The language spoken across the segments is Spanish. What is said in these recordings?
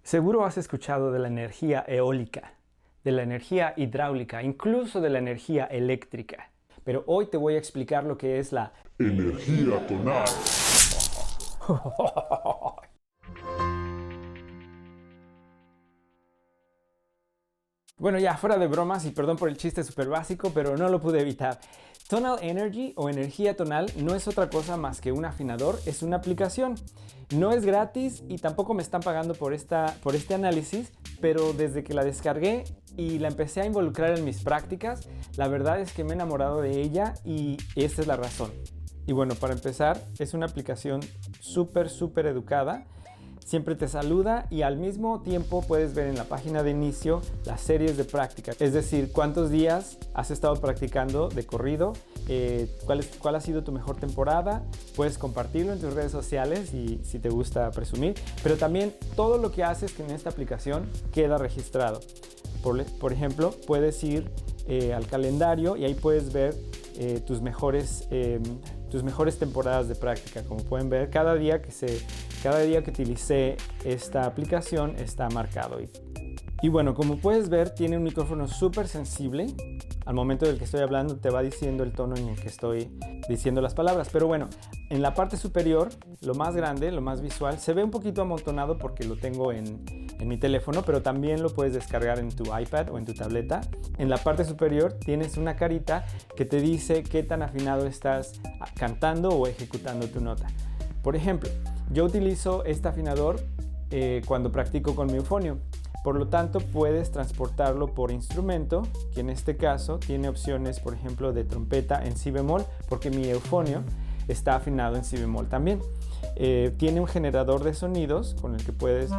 Seguro has escuchado de la energía eólica, de la energía hidráulica, incluso de la energía eléctrica. Pero hoy te voy a explicar lo que es la energía tonal. Bueno, ya fuera de bromas y perdón por el chiste súper básico, pero no lo pude evitar. Tonal Energy o energía tonal no es otra cosa más que un afinador, es una aplicación. No es gratis y tampoco me están pagando por este análisis, pero desde que la descargué y la empecé a involucrar en mis prácticas, la verdad es que me he enamorado de ella y esta es la razón. Y bueno, para empezar, es una aplicación súper educada. Siempre te saluda y al mismo tiempo puedes ver en la página de inicio las series de práctica, es decir, cuántos días has estado practicando de corrido, cuál ha sido tu mejor temporada. Puedes compartirlo en tus redes sociales y si te gusta presumir, pero también todo lo que haces en esta aplicación queda registrado. Por ejemplo, puedes ir al calendario y ahí puedes ver tus mejores temporadas de práctica. Como pueden ver, cada día que utilicé esta aplicación está marcado. Y bueno, como puedes ver, tiene un micrófono súper sensible. Al momento del que estoy hablando te va diciendo el tono en el que estoy diciendo las palabras. Pero bueno, en la parte superior, lo más grande, lo más visual, se ve un poquito amontonado porque lo tengo en mi teléfono, pero también lo puedes descargar en tu iPad o en tu tableta. En la parte superior tienes una carita que te dice qué tan afinado estás cantando o ejecutando tu nota. Por ejemplo, yo utilizo este afinador cuando practico con mi eufonio. Por lo tanto, puedes transportarlo por instrumento, que en este caso tiene opciones, por ejemplo, de trompeta en si bemol, porque mi eufonio está afinado en si bemol también. Tiene un generador de sonidos con el que puedes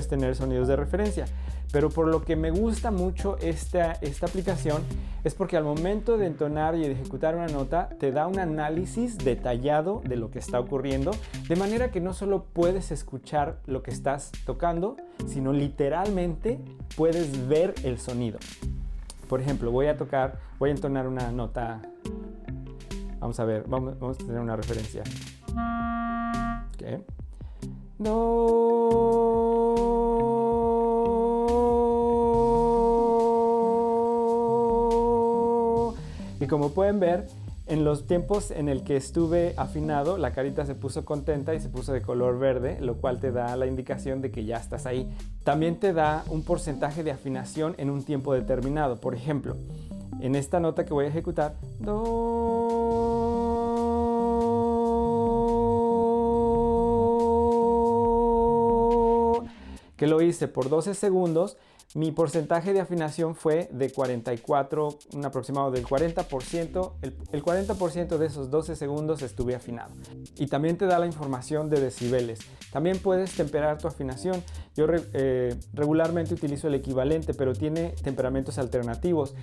tener sonidos de referencia. Pero por lo que me gusta mucho esta aplicación es porque al momento de entonar y de ejecutar una nota te da un análisis detallado de lo que está ocurriendo, de manera que no solo puedes escuchar lo que estás tocando, sino literalmente puedes ver el sonido. Por ejemplo, voy a entonar una nota. Vamos a ver, vamos a tener una referencia. Okay. Do. Y como pueden ver, en los tiempos en el que estuve afinado, la carita se puso contenta y se puso de color verde, lo cual te da la indicación de que ya estás ahí. También te da un porcentaje de afinación en un tiempo determinado. Por ejemplo, en esta nota que voy a ejecutar, que lo hice por 12 segundos, mi porcentaje de afinación fue de 44, un aproximado del 40%. El 40% de esos 12 segundos estuve afinado. Y también te da la información de decibeles. También puedes temperar tu afinación. Yo regularmente utilizo el equivalente, pero tiene temperamentos alternativos.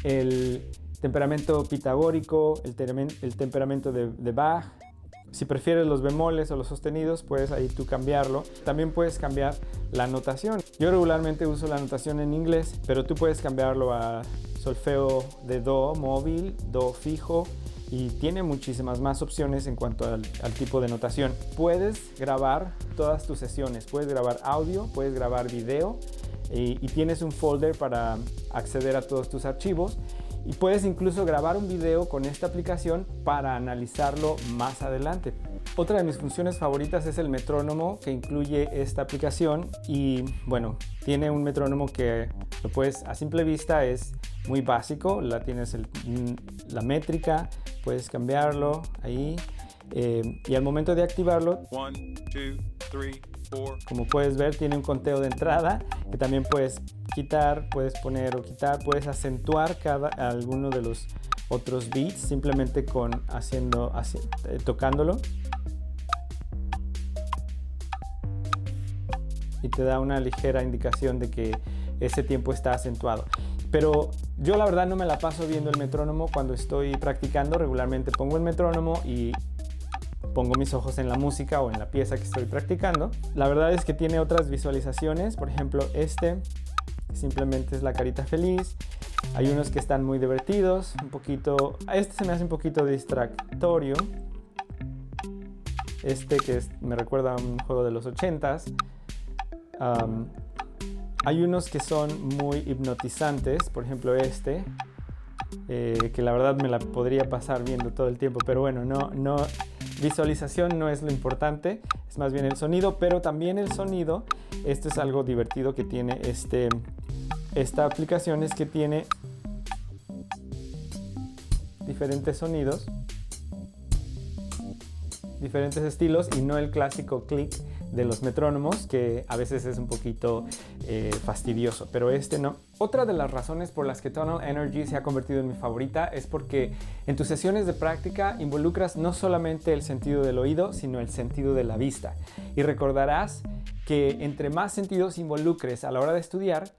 El temperamento pitagórico, el temperamento de Bach. Si prefieres los bemoles o los sostenidos, puedes ahí tú cambiarlo. También puedes cambiar la notación. Yo regularmente uso la notación en inglés, pero tú puedes cambiarlo a solfeo de do móvil, do fijo, y tiene muchísimas más opciones en cuanto al tipo de notación. Puedes grabar todas tus sesiones, puedes grabar audio, puedes grabar video y tienes un folder para acceder a todos tus archivos. Y puedes incluso grabar un video con esta aplicación para analizarlo más adelante. Otra de mis funciones favoritas es el metrónomo que incluye esta aplicación. Y bueno, tiene un metrónomo que lo puedes, a simple vista es muy básico. Tienes la métrica, puedes cambiarlo ahí. Y al momento de activarlo, 1, 2, 3, 4. Como puedes ver, tiene un conteo de entrada que también puedes quitar, puedes poner o quitar, puedes acentuar alguno de los otros beats simplemente tocándolo. Y te da una ligera indicación de que ese tiempo está acentuado. Pero yo la verdad no me la paso viendo el metrónomo cuando estoy practicando. Regularmente pongo el metrónomo y pongo mis ojos en la música o en la pieza que estoy practicando. La verdad es que tiene otras visualizaciones. Por ejemplo, simplemente es la carita feliz. Hay unos que están muy divertidos, se me hace un poquito distractorio. me recuerda a un juego de los 80s. Hay unos que son muy hipnotizantes, por ejemplo que la verdad me la podría pasar viendo todo el tiempo, pero bueno, visualización no es lo importante, es más bien el sonido, pero también el sonido. Esto es algo divertido que tiene esta aplicación, es que tiene diferentes sonidos, diferentes estilos y no el clásico clic de los metrónomos, que a veces es un poquito fastidioso, pero no. Otra de las razones por las que Tonal Energy se ha convertido en mi favorita es porque en tus sesiones de práctica involucras no solamente el sentido del oído, sino el sentido de la vista. Y recordarás que entre más sentidos involucres a la hora de estudiar,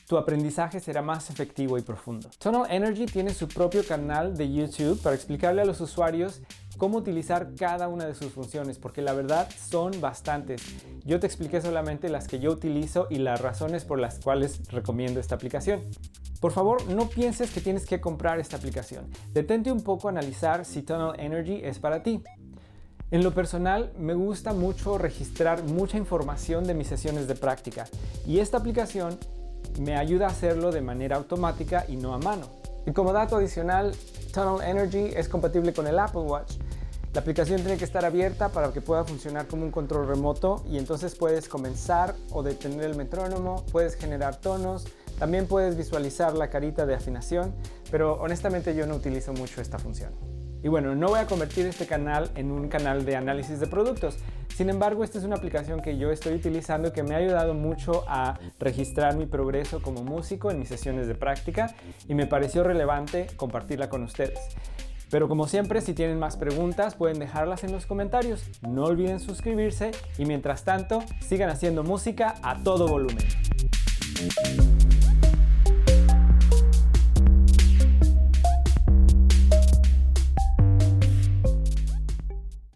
tu aprendizaje será más efectivo y profundo. Tonal Energy tiene su propio canal de YouTube para explicarle a los usuarios cómo utilizar cada una de sus funciones, porque la verdad son bastantes. Yo te expliqué solamente las que yo utilizo y las razones por las cuales recomiendo esta aplicación. Por favor, no pienses que tienes que comprar esta aplicación. Detente un poco a analizar si Tonal Energy es para ti. En lo personal, me gusta mucho registrar mucha información de mis sesiones de práctica y esta aplicación me ayuda a hacerlo de manera automática y no a mano. Y como dato adicional, Tonal Energy es compatible con el Apple Watch. La aplicación tiene que estar abierta para que pueda funcionar como un control remoto y entonces puedes comenzar o detener el metrónomo, puedes generar tonos, también puedes visualizar la carita de afinación, pero honestamente yo no utilizo mucho esta función. Y bueno, no voy a convertir este canal en un canal de análisis de productos. Sin embargo, esta es una aplicación que yo estoy utilizando y que me ha ayudado mucho a registrar mi progreso como músico en mis sesiones de práctica y me pareció relevante compartirla con ustedes. Pero como siempre, si tienen más preguntas, pueden dejarlas en los comentarios. No olviden suscribirse y mientras tanto, sigan haciendo música a todo volumen.